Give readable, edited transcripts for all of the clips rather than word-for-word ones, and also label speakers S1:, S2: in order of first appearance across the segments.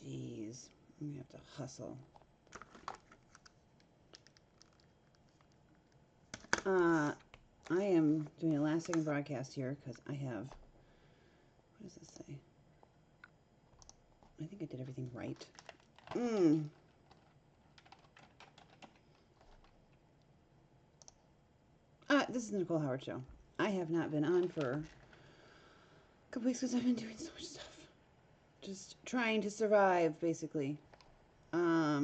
S1: Jeez. I'm gonna have to hustle. I am doing a last second broadcast here because I have. What does this say? I think I did everything right. This is the Nicole Howard Show. I have not been on for a couple weeks because I've been doing so much stuff. Just trying to survive, basically. Yeah.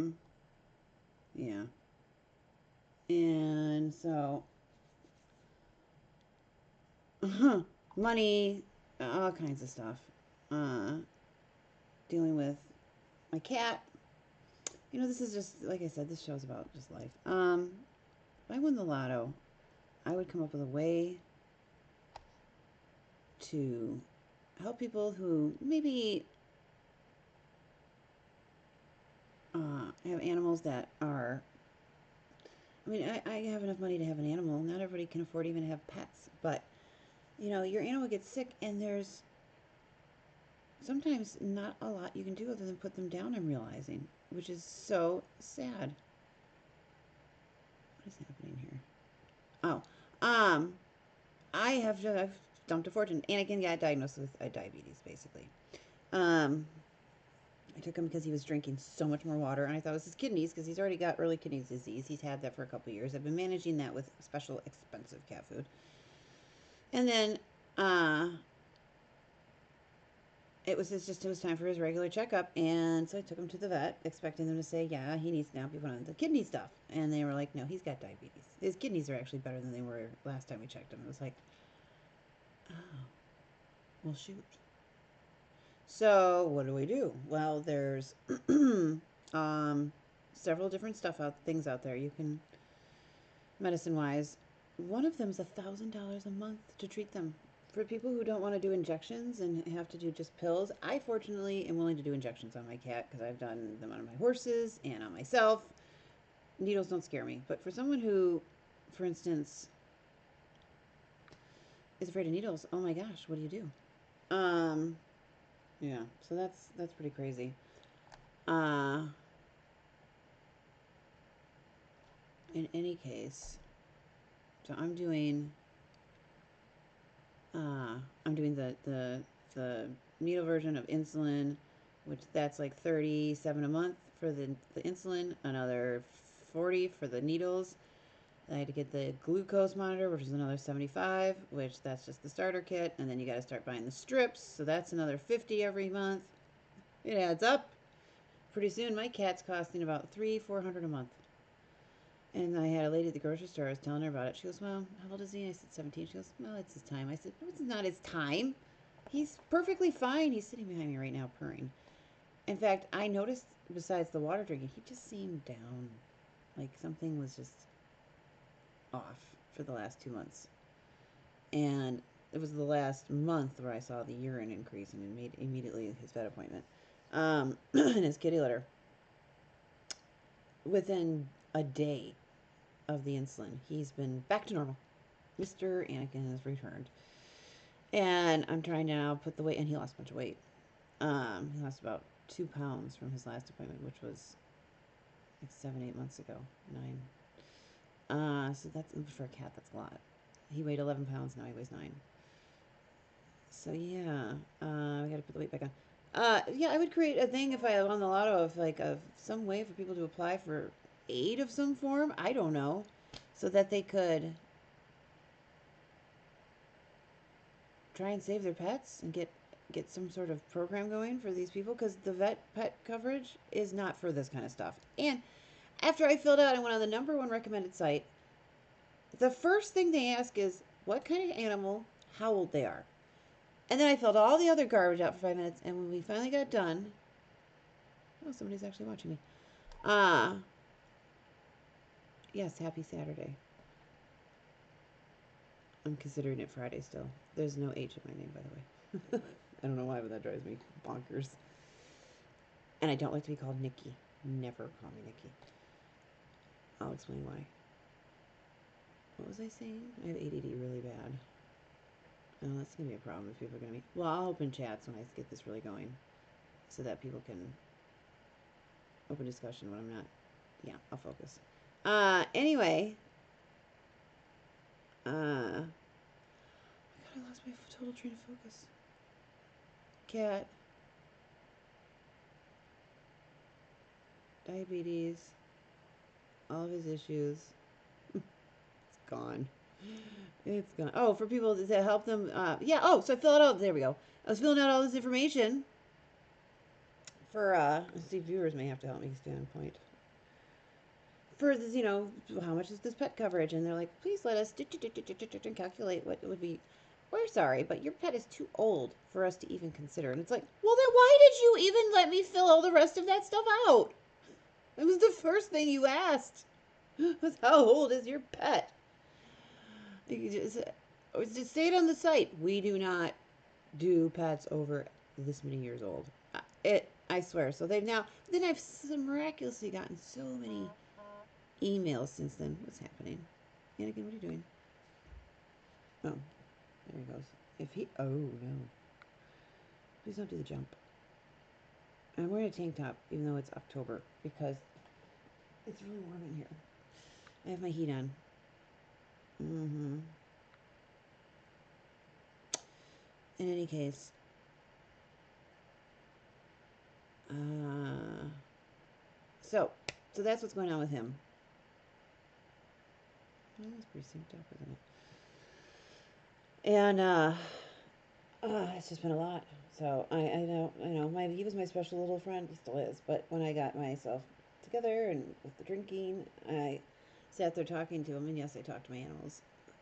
S1: And so, money, all kinds of stuff. Dealing with my cat. You know, this is just, like I said, this show's about just life. If I won the lotto, I would come up with a way to help people who maybe have animals that are. I mean, I have enough money to have an animal. Not everybody can afford even to have pets. But, you know, your animal gets sick, and there's sometimes not a lot you can do other than put them down, I'm realizing, which is so sad. What is happening here? Oh, I've dumped a fortune. Anakin got diagnosed with diabetes, basically. Um, I took him because he was drinking so much more water, and I thought it was his kidneys because he's already got early kidney disease. He's had that for a couple of years. I've been managing that with special expensive cat food. And then it was time for his regular checkup, and so I took him to the vet, expecting them to say, yeah, he needs to now be put on the kidney stuff. And they were like, no, he's got diabetes. His kidneys are actually better than they were last time we checked him. It was like, oh, well, shoot. So what do we do? Well, there's several different things out there you can, medicine wise. One of them is $1,000 a month to treat them. For people who don't want to do injections and have to do just pills, I fortunately am willing to do injections on my cat because I've done them on my horses and on myself. Needles don't scare me. But for someone who, for instance, is afraid of needles, oh my gosh, what do you do? Yeah, so that's pretty crazy. In any case, so I'm doing the needle version of insulin, which that's like 37 a month for the insulin, another 40 for the needles. I had to get the glucose monitor, which is another 75, which that's just the starter kit, and then you got to start buying the strips, so that's another 50 every month. It adds up. Pretty soon, my cat's costing about $300-400 a month. And I had a lady at the grocery store. I was telling her about it. She goes, "Well, how old is he?" I said, 17. She goes, "Well, it's his time." I said, "No, it's not his time. He's perfectly fine. He's sitting behind me right now purring." In fact, I noticed, besides the water drinking, he just seemed down. Like something was just off for the last 2 months. And it was the last month where I saw the urine increase and made immediately his vet appointment. And his kitty litter. Within a day of the insulin, he's been back to normal. Mr. Anakin has returned. And I'm trying to now put the weight, and he lost a bunch of weight. He lost about 2 pounds from his last appointment, which was like 7-8 months ago. 9. So that's, for a cat, that's a lot. He weighed 11 pounds, now he weighs 9. So yeah, we gotta put the weight back on. Yeah, I would create a thing if I won the lotto of like of some way for people to apply for aid of some form. I don't know, so that they could try and save their pets and get some sort of program going for these people, because the vet pet coverage is not for this kind of stuff. And after I filled out and went on the #1 recommended site, the first thing they ask is what kind of animal, how old they are. And then I filled all the other garbage out for 5 minutes, and when we finally got done, oh, somebody's actually watching me. Yes, happy Saturday. I'm considering it Friday still. There's no H in my name, by the way. I don't know why, but that drives me bonkers. And I don't like to be called Nikki. Never call me Nikki. I'll explain why. What was I saying? I have ADD really bad. Oh, that's going to be a problem if people are going to be... Well, I'll open chats when I get this really going, so that people can open discussion when I'm not. Yeah, I'll focus. Anyway, God, I lost my total train of focus. Cat, diabetes, all of his issues. It's gone. It's gone. Oh, for people to help them. Yeah. Oh, so I fill it out. There we go. I was filling out all this information for. See, viewers may have to help me stay on point. For this, how much is this pet coverage? And they're like, please let us calculate what it would be. We're sorry, but your pet is too old for us to even consider. And it's like, well, then why did you even let me fill all the rest of that stuff out? It was the first thing you asked. Was how old is your pet? You just say it on the site. We do not do pets over this many years old. I swear. So they've now. Then I've miraculously gotten so many emails since then. What's happening? Anakin, what are you doing? Oh, there he goes. If he. Oh, no. Please don't do the jump. I'm wearing a tank top, even though it's October, because it's really warm in here. I have my heat on. Mm-hmm. In any case. So that's what's going on with him. That was pretty synced up, isn't it? And it's just been a lot. So I know he was my special little friend. He still is. But when I got myself together and with the drinking, I sat there talking to him. And yes, I talked to my animals.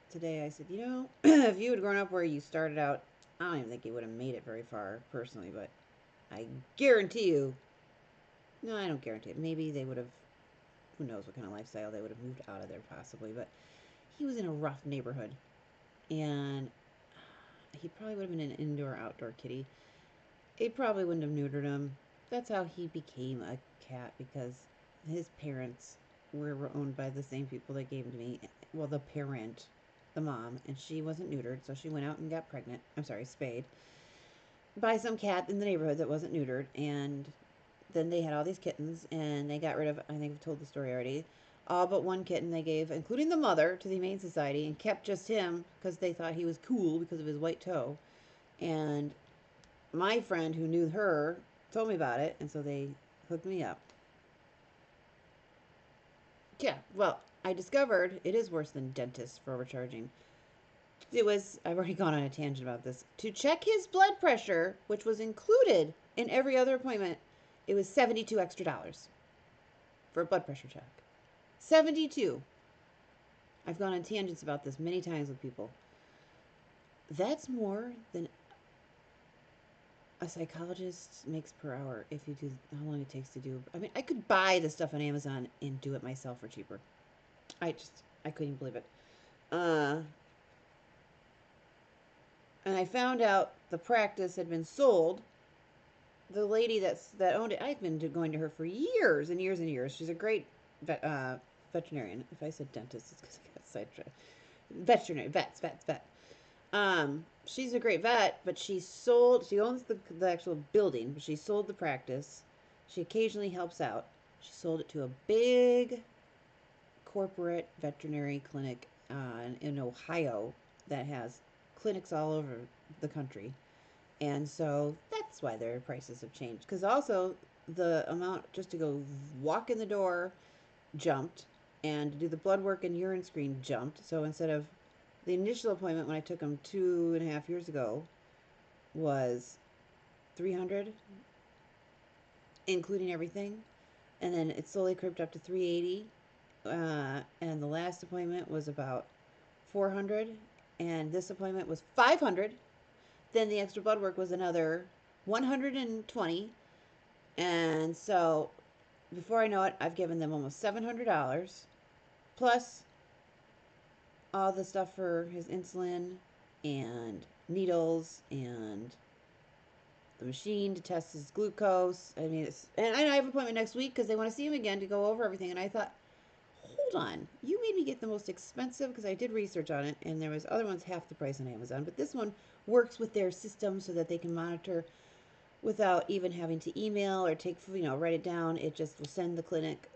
S1: Today I said, if you had grown up where you started out, I don't even think you would have made it very far personally. But I guarantee you, no, I don't guarantee it. Maybe they would have, who knows what kind of lifestyle they would have moved out of there possibly. But he was in a rough neighborhood. And he probably would have been an indoor-outdoor kitty. It probably wouldn't have neutered him. That's how he became a cat, because his parents were owned by the same people that gave him to me. Well, the parent, the mom, and she wasn't neutered, so she went out and got pregnant. I'm sorry, spayed by some cat in the neighborhood that wasn't neutered, and then they had all these kittens, and they got rid of. I think I've told the story already. All but one kitten they gave, including the mother, to the Humane Society, and kept just him because they thought he was cool because of his white toe. And my friend who knew her told me about it, and so they hooked me up. Yeah, well, I discovered it is worse than dentists for overcharging. I've already gone on a tangent about this. To check his blood pressure, which was included in every other appointment, it was $72 extra for a blood pressure check. 72. I've gone on tangents about this many times with people. That's more than a psychologist makes per hour if you do how long it takes to do. I mean, I could buy the stuff on Amazon and do it myself for cheaper. I couldn't believe it. And I found out the practice had been sold. The lady that owned it, I've been going to her for years and years and years. She's a great veterinarian. If I said dentist, it's because I got sidetracked. Veterinary, vet. She's a great vet, but she owns the actual building, but she sold the practice. She occasionally helps out. She sold it to a big corporate veterinary clinic in Ohio that has clinics all over the country. And so that's why their prices have changed. Because also the amount just to go walk in the door jumped, and to do the blood work and urine screen jumped. So instead of the initial appointment when I took him 2.5 years ago was 300, including everything, and then it slowly crept up to 380. And the last appointment was about 400, and this appointment was 500. Then the extra blood work was another 120, and so before I know it, I've given them almost $700 plus all the stuff for his insulin and needles and the machine to test his glucose. I mean, and I have an appointment next week because they want to see him again to go over everything. And I thought, hold on, you made me get the most expensive, because I did research on it, and there was other ones half the price on Amazon, but this one works with their system so that they can monitor without even having to email or take, write it down. It just will send the clinic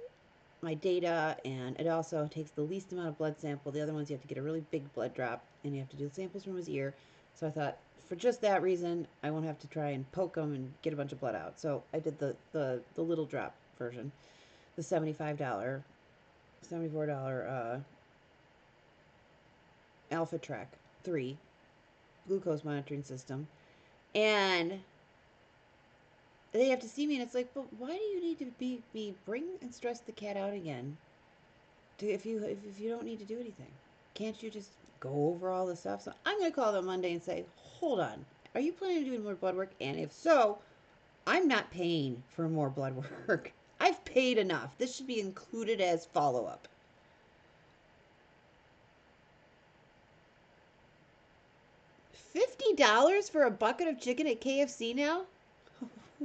S1: my data, and it also takes the least amount of blood sample. The other ones you have to get a really big blood drop, and you have to do samples from his ear. So I thought, for just that reason, I won't have to try and poke him and get a bunch of blood out. So I did the little drop version, the $74 Alpha Track 3 glucose monitoring system. And they have to see me, and it's like, but why do you need to be bring and stress the cat out again? If you don't need to do anything, can't you just go over all the stuff? So I'm gonna call them Monday and say, hold on, are you planning on doing more blood work? And if so, I'm not paying for more blood work. I've paid enough. This should be included as follow up. $50 for a bucket of chicken at KFC now?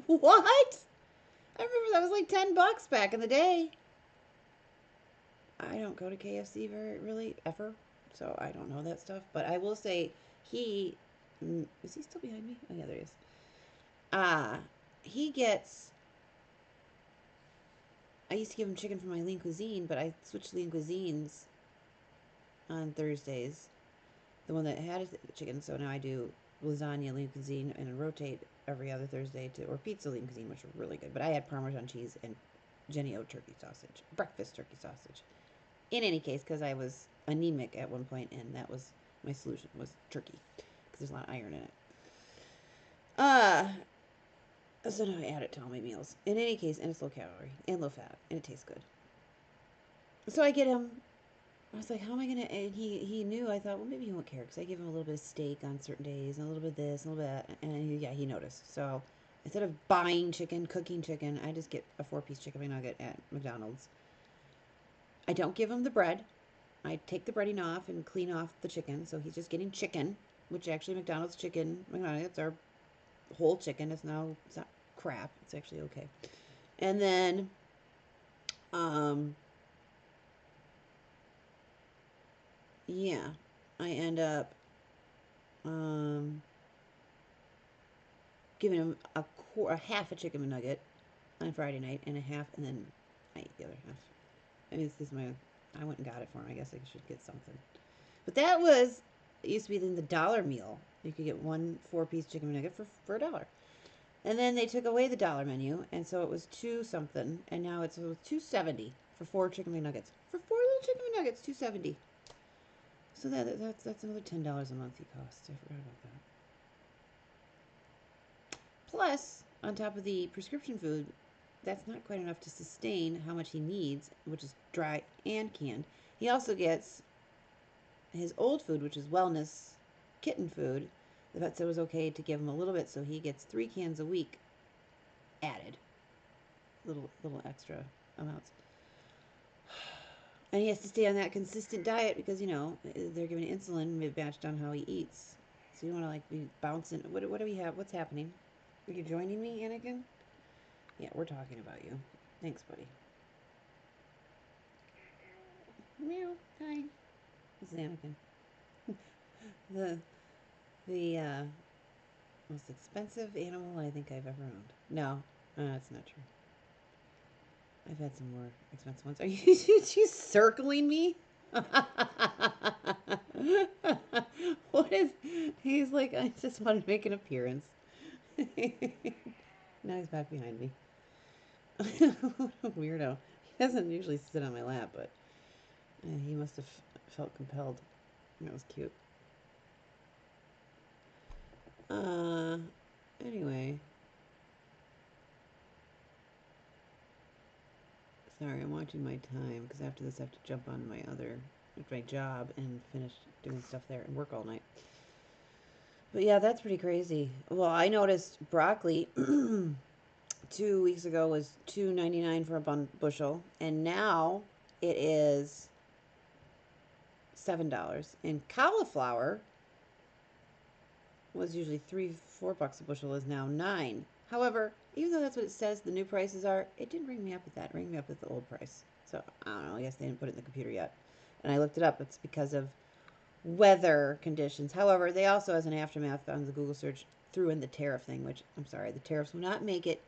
S1: What? I remember that was like $10 back in the day. I don't go to KFC very really ever, so I don't know that stuff. But I will say he is he still behind me? Oh yeah, there he is. Uh he gets. I used to give him chicken from my lean cuisine, but I switched lean cuisines on Thursdays. The one that had chicken, so now I do lasagna lean cuisine and rotate every other Thursday to or pizza lean cuisine, which are really good. But I had Parmesan cheese and Jenny O turkey sausage, breakfast turkey sausage. In any case, because I was anemic at one point, and that was my solution was turkey, because there's a lot of iron in it. Uh, so now I add it to all my meals. In any case, and it's low calorie and low fat, and it tastes good. So I get him. I was like, how am I gonna? And he knew. I thought, well, maybe he won't care, because I give him a little bit of steak on certain days, and a little bit of this, and a little bit of that, and he noticed. So instead of buying chicken, cooking chicken, I just get a 4-piece chicken McNugget at McDonald's. I don't give him the bread. I take the breading off and clean off the chicken, so he's just getting chicken, which actually McDonald's chicken, McNuggets are whole chicken. It's not crap. It's actually okay. And then, um, yeah, I end up giving him a half a chicken McNugget on Friday night, and a half, and then I eat the other half. I mean, this is I went and got it for him. I guess I should get something. But that was, it used to be in the dollar meal. You could get one 4-piece chicken McNugget for $1. And then they took away the dollar menu, and so it was two something, and now it's $2.70 for 4 chicken McNuggets. For 4 little chicken McNuggets, $2.70. So that's another $10 a month he costs. I forgot about that. Plus, on top of the prescription food, that's not quite enough to sustain how much he needs, which is dry and canned. He also gets his old food, which is wellness kitten food. The vet said it was okay to give him a little bit, so he gets 3 cans a week added, little extra amounts. And he has to stay on that consistent diet because they're giving insulin matched on how he eats. So you want to like be bouncing. What do we have? What's happening? Are you joining me, Anakin? Yeah, we're talking about you. Thanks, buddy. Meow. Hi. This is Anakin. the the most expensive animal I think I've ever owned. No, that's not true. I've had some more expensive ones. Are you circling me? What is? He's like, I just want to make an appearance. Now he's back behind me. Weirdo. He doesn't usually sit on my lap, but he must have felt compelled. That was cute. Anyway. Sorry, I'm watching my time, because after this I have to jump on my job and finish doing stuff there and work all night. But yeah, that's pretty crazy. Well, I noticed broccoli 2 weeks ago was $2.99 for a bushel, and now it is $7. And cauliflower was usually $3-4 a bushel, is now 9. However, even though that's what it says the new prices are, it didn't ring me up with that. It rang me up with the old price. So I don't know. I guess they didn't put it in the computer yet. And I looked it up. It's because of weather conditions. However, they also, as an aftermath on the Google search, threw in the tariff thing, which I'm sorry, the tariffs will not make it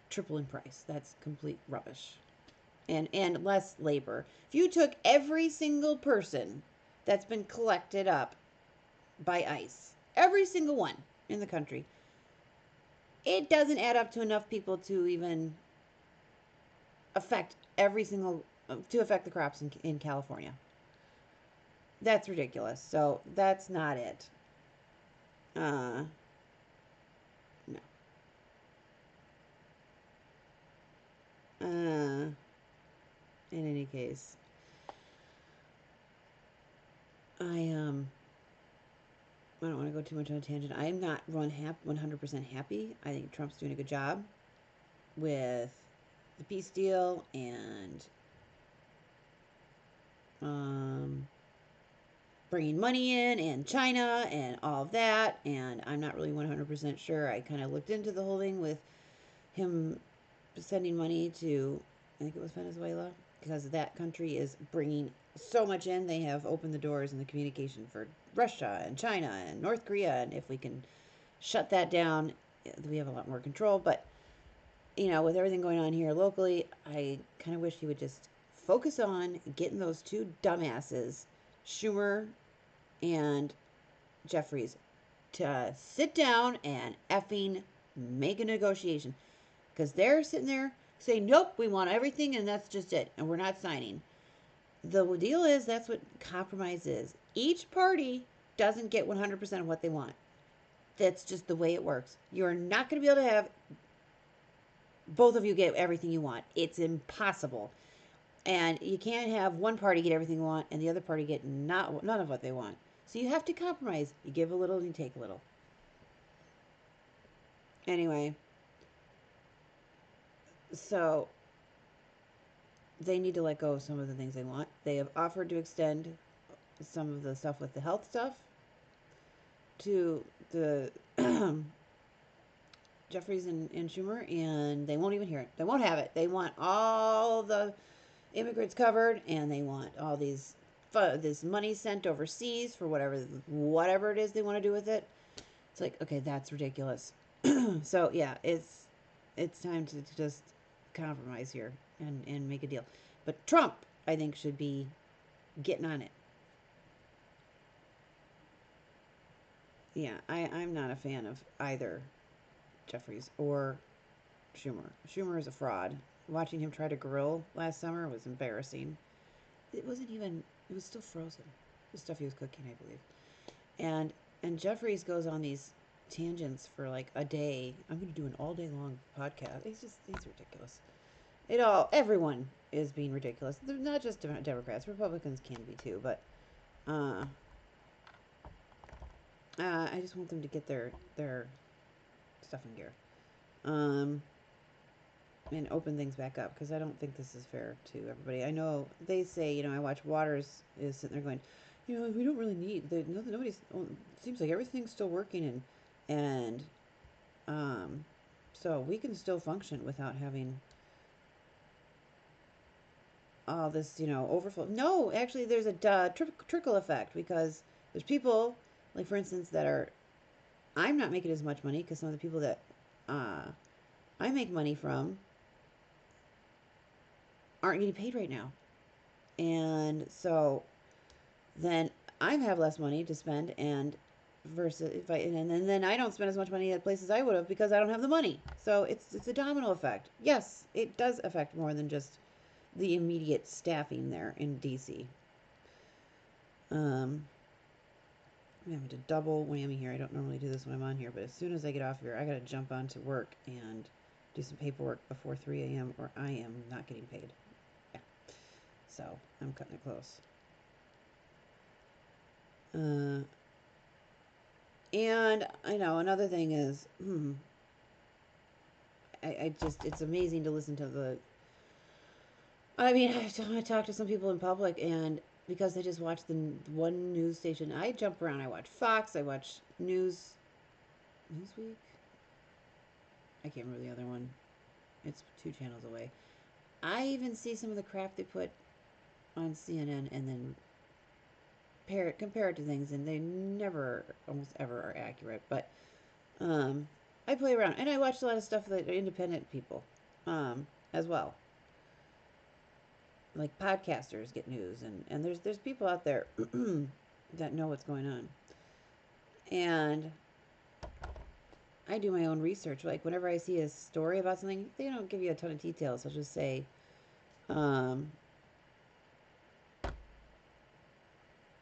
S1: triple in price. That's complete rubbish. And less labor. If you took every single person that's been collected up by ICE, every single one in the country, it doesn't add up to enough people to even affect every single to affect the crops in California. That's ridiculous. So that's not it. Uh, no. In any case, I I don't want to go too much on a tangent. I'm not 100% happy. I think Trump's doing a good job with the peace deal and um, bringing money in and China and all of that. And I'm not really 100% sure. I kind of looked into the whole thing with him sending money to, I think it was Venezuela, because that country is bringing so much in. They have opened the doors and the communication for Russia and China and North Korea. And if we can shut that down, we have a lot more control. But, with everything going on here locally, I kind of wish he would just focus on getting those two dumbasses, Schumer and Jeffries, to sit down and effing make a negotiation. Because they're sitting there saying, nope, we want everything and that's just it. And we're not signing. The deal is that's what compromise is. Each party doesn't get 100% of what they want. That's just the way it works. You're not going to be able to have both of you get everything you want. It's impossible. And you can't have one party get everything you want and the other party get none of what they want. So you have to compromise. You give a little and you take a little. Anyway, so they need to let go of some of the things they want. They have offered to extend some of the stuff with the health stuff to the Jeffries and Schumer, and they won't even hear it. They won't have it. They want all the immigrants covered, and they want all this money sent overseas for whatever it is they want to do with it. It's like, okay, that's ridiculous. So yeah, it's time to just compromise here and make a deal. But Trump, I think, should be getting on it. Yeah, I'm not a fan of either Jeffries or Schumer. Schumer is a fraud. Watching him try to grill last summer was embarrassing. It wasn't even, it was still frozen, the stuff he was cooking, I believe. And Jeffries goes on these tangents for like a day. I'm going to do an all day long podcast. He's ridiculous. Everyone is being ridiculous. They're not just Democrats. Republicans can be too, but uh, I just want them to get their stuff in gear. Um, and open things back up because I don't think this is fair to everybody. I know they say, I watch Waters is sitting there going, we don't really need nobody's. It seems like everything's still working and um, so we can still function without having all this, overflow. No, actually, there's a trickle effect because there's people, like for instance, that are. I'm not making as much money because some of the people that I make money from aren't getting paid right now, and so then I have less money to spend, and versus if I and then I don't spend as much money at places I would have because I don't have the money. So it's a domino effect. Yes, it does affect more than just the immediate staffing there in DC. I'm having to double whammy here. I don't normally do this when I'm on here, but as soon as I get off here, I got to jump on to work and do some paperwork before 3 a.m. or I am not getting paid. Yeah. So I'm cutting it close. And I know another thing is, I just, it's amazing to listen to I mean, I talk to some people in public, and because they just watch the one news station, I jump around. I watch Fox, I watch Newsweek. I can't remember the other one. It's 2 channels away. I even see some of the crap they put on CNN, and then compare it to things, and they never, almost ever, are accurate. But Um, I play around and I watch a lot of stuff that are independent people, as well. Like podcasters get news, and there's people out there that know what's going on, and I do my own research. Like whenever I see a story about something, they don't give you a ton of details. They'll just say, um,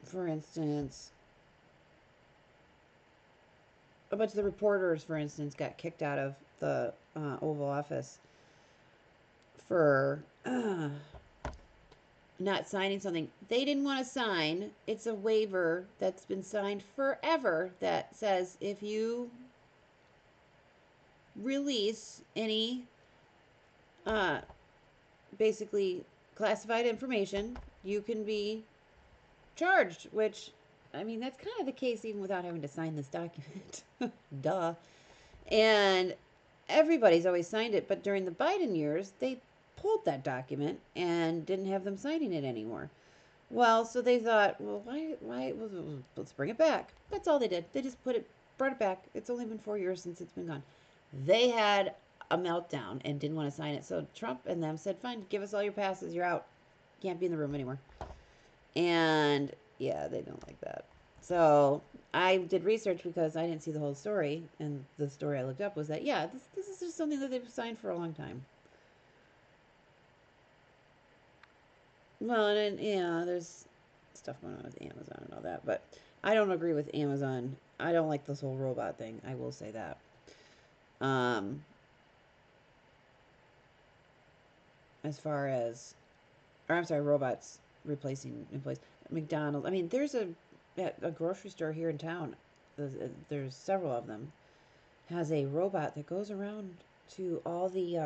S1: for instance, a bunch of the reporters, for instance, got kicked out of the Oval Office for not signing something they didn't want to sign. It's a waiver that's been signed forever that says if you release any uh, basically classified information, you can be charged, which, I mean, that's kind of the case even without having to sign this document. Duh. And everybody's always signed it, but during the Biden years, they pulled that document and didn't have them signing it anymore. Well, so they thought, well, well, let's bring it back. That's all they did. They just brought it back. It's only been 4 years since it's been gone. They had a meltdown and didn't want to sign it. So Trump and them said, fine, give us all your passes. You're out. Can't be in the room anymore. And yeah, they don't like that. So I did research because I didn't see the whole story. And the story I looked up was that, yeah, this is just something that they've signed for a long time. Well, and yeah, there's stuff going on with Amazon and all that, but I don't agree with Amazon. I don't like this whole robot thing. I will say that. Um, as far as, or I'm sorry, robots replacing employees. McDonald's. I mean, there's a grocery store here in town. There's several of them. Has a robot that goes around to all the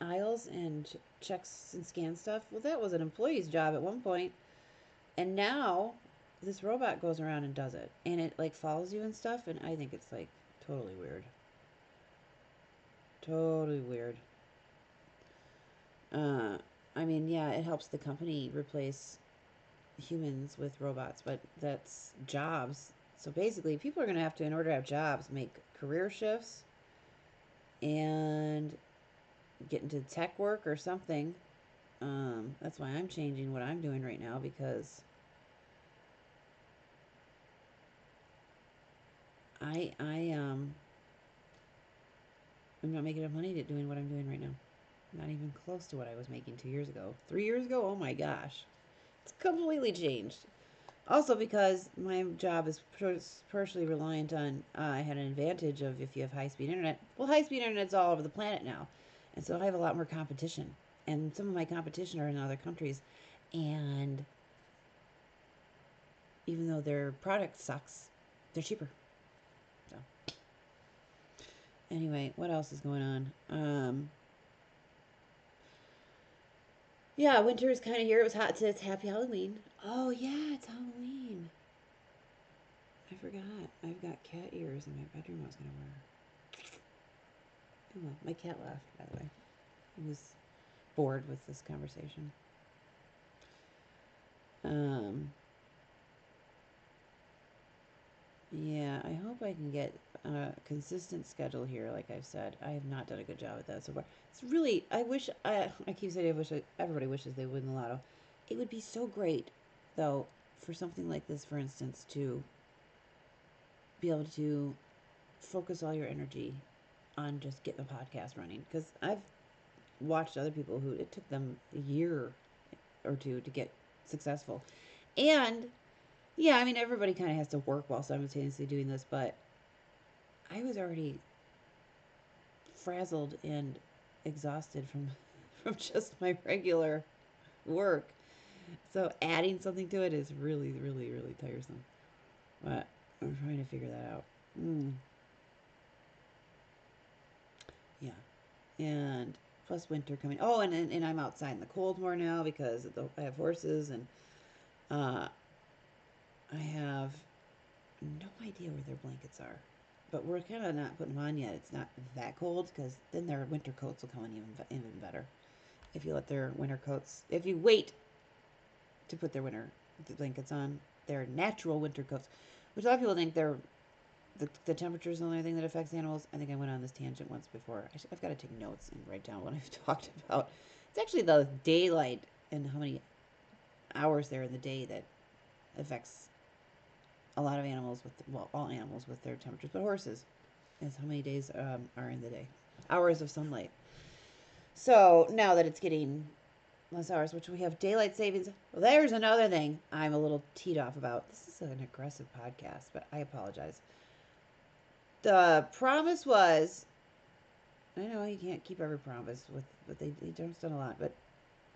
S1: aisles and checks and scans stuff. Well, that was an employee's job at one point. And now this robot goes around and does it. And it like follows you and stuff. And I think it's like totally weird. Totally weird. Uh, I mean, yeah, it helps the company replace humans with robots, but that's jobs. So basically, people are going to have to, in order to have jobs, make career shifts and get into tech work or something. That's why I'm changing what I'm doing right now because I I'm not making enough money to doing what I'm doing right now. Not even close to what I was making 2 years ago. 3 years ago, oh my gosh, it's completely changed. Also, because my job is partially reliant on, I had an advantage of if you have high speed internet. Well, high speed internet's all over the planet now, and so I have a lot more competition. And some of my competition are in other countries, and even though their product sucks, they're cheaper. So anyway, what else is going on? Yeah, winter is kind of here. It was hot. So it's happy Halloween. Oh yeah, it's Halloween. I forgot. I've got cat ears in my bedroom. I was gonna wear. Oh, well, my cat left. By the way, he was bored with this conversation. Um, yeah, I hope I can get a consistent schedule here. Like I've said, I have not done a good job at that so far. It's really. I wish. I keep saying I wish. Everybody wishes they win the lotto. It would be so great, though, for something like this, for instance, to be able to focus all your energy on just getting the podcast running. Because I've watched other people who it took them a year or two to get successful. And yeah, I mean, everybody kind of has to work while simultaneously doing this, but I was already frazzled and exhausted from from just my regular work. So adding something to it is really, really, really tiresome. But I'm trying to figure that out. Mm, yeah. And plus winter coming. Oh, and I'm outside in the cold more now because I have horses and uh, I have no idea where their blankets are. But we're kind of not putting them on yet. It's not that cold because then their winter coats will come in even better. If you let their winter coats, if you wait to put their winter blankets on, their natural winter coats, which a lot of people think they're The temperature is the only thing that affects animals. I think I went on this tangent once before. I've got to take notes and write down what I've talked about. It's actually the daylight and how many hours there in the day that affects a lot of animals with, well, all animals with their temperatures, but horses is how many days are in the day, hours of sunlight. So now that it's getting less hours, which we have daylight savings, well, there's another thing I'm a little teed off about. This is an aggressive podcast, but I apologize. The promise was, I know he can't keep every promise with, but Trump's done a lot. But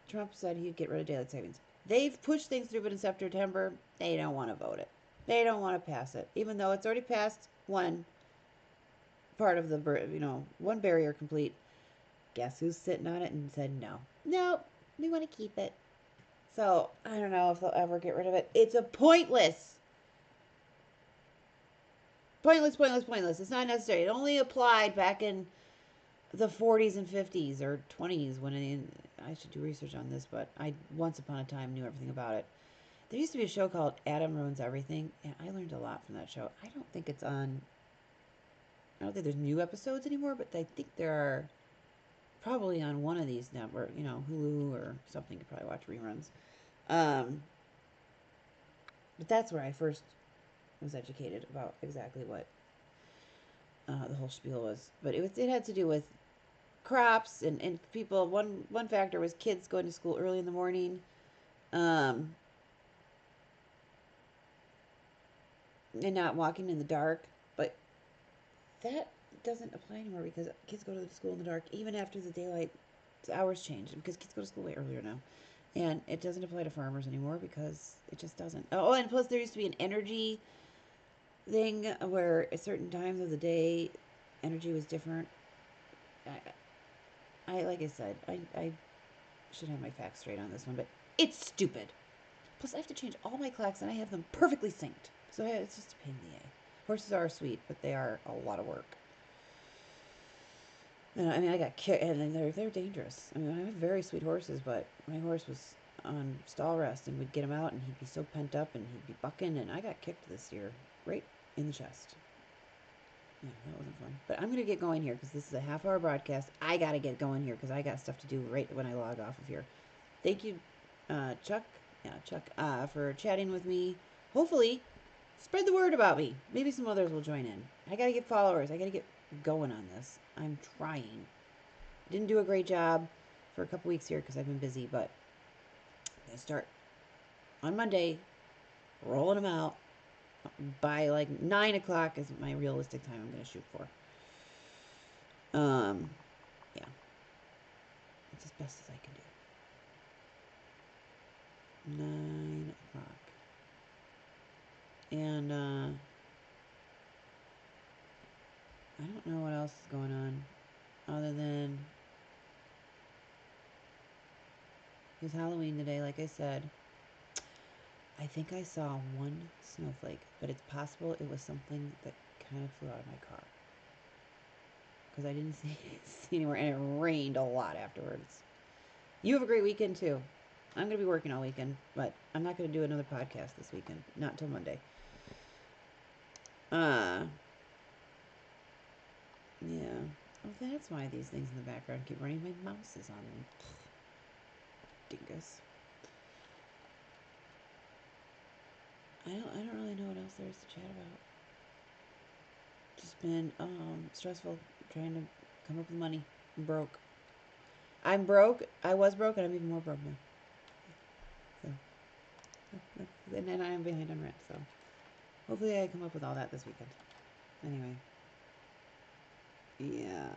S1: Trump said he'd get rid of daylight savings. They've pushed things through, but in September they don't want to vote it. They don't want to pass it, even though it's already passed one part of the, one barrier complete. Guess who's sitting on it and said no? No, we want to keep it. So I don't know if they'll ever get rid of it. It's a pointless. Pointless, pointless, pointless. It's not necessary. It only applied back in the 40s and 50s or 20s when I should do research on this, but I once upon a time knew everything about it. There used to be a show called Adam Ruins Everything, and I learned a lot from that show. I don't think it's on. I don't think there's new episodes anymore, but I think there are probably on one of these networks, Hulu or something. You could probably watch reruns. But that's where I first was educated about exactly what the whole spiel was. But it had to do with crops and people. One factor was kids going to school early in the morning, and not walking in the dark. But that doesn't apply anymore because kids go to school in the dark even after the daylight hours change, because kids go to school way earlier now. And it doesn't apply to farmers anymore because it just doesn't. Oh, and plus there used to be an energy thing where at certain times of the day, energy was different. I like I said, I should have my facts straight on this one, but it's stupid. Plus, I have to change all my clocks, and I have them perfectly synced. So it's just a pain in the a. Horses are sweet, but they are a lot of work. And I mean, I got kicked, and they're dangerous. I mean, I have very sweet horses, but my horse was on stall rest, and we'd get him out, and he'd be so pent up, and he'd be bucking, and I got kicked this year, right in the chest. Yeah, that wasn't fun. But I'm gonna get going here because this is a half-hour broadcast. I gotta get going here because I got stuff to do right when I log off of here. Thank you, Chuck. Yeah, Chuck, for chatting with me. Hopefully, spread the word about me. Maybe some others will join in. I gotta get followers. I gotta get going on this. I'm trying. Didn't do a great job for a couple weeks here because I've been busy, but I'm gonna start on Monday, rolling them out by like 9 o'clock is my realistic time I'm gonna shoot for. Yeah, it's as best as I can do. 9 o'clock, and I don't know what else is going on other than it was Halloween today, like I said. I think I saw one snowflake, but it's possible it was something that kind of flew out of my car because I didn't see anywhere, and it rained a lot afterwards. You have a great weekend too. I'm going to be working all weekend, but I'm not going to do another podcast this weekend. Not until Monday. Yeah. Oh, that's why these things in the background keep running. My mouse is on them. Dingus. I don't really know what else there is to chat about. Just been stressful trying to come up with money. I'm broke. I'm broke. I was broke, and I'm even more broke now. So, and then I am behind on rent. So, hopefully, I come up with all that this weekend. Anyway, yeah.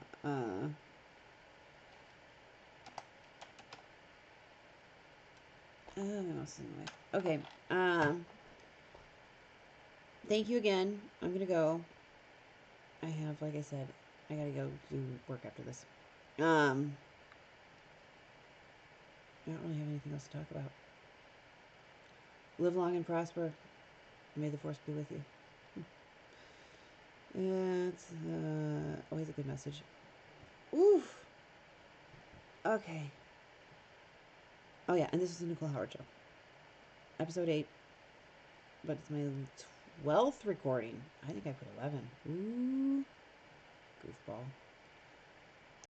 S1: What else in the way? Okay. Thank you again. I'm gonna go. I have, like I said, I gotta go do work after this. I don't really have anything else to talk about. Live long and prosper. May the force be with you. It's always a good message. Oof. Okay. Oh yeah, and this is the Nicole Howard Show. Episode 8. But it's my Wealth recording. I think I put 11. Ooh, goofball.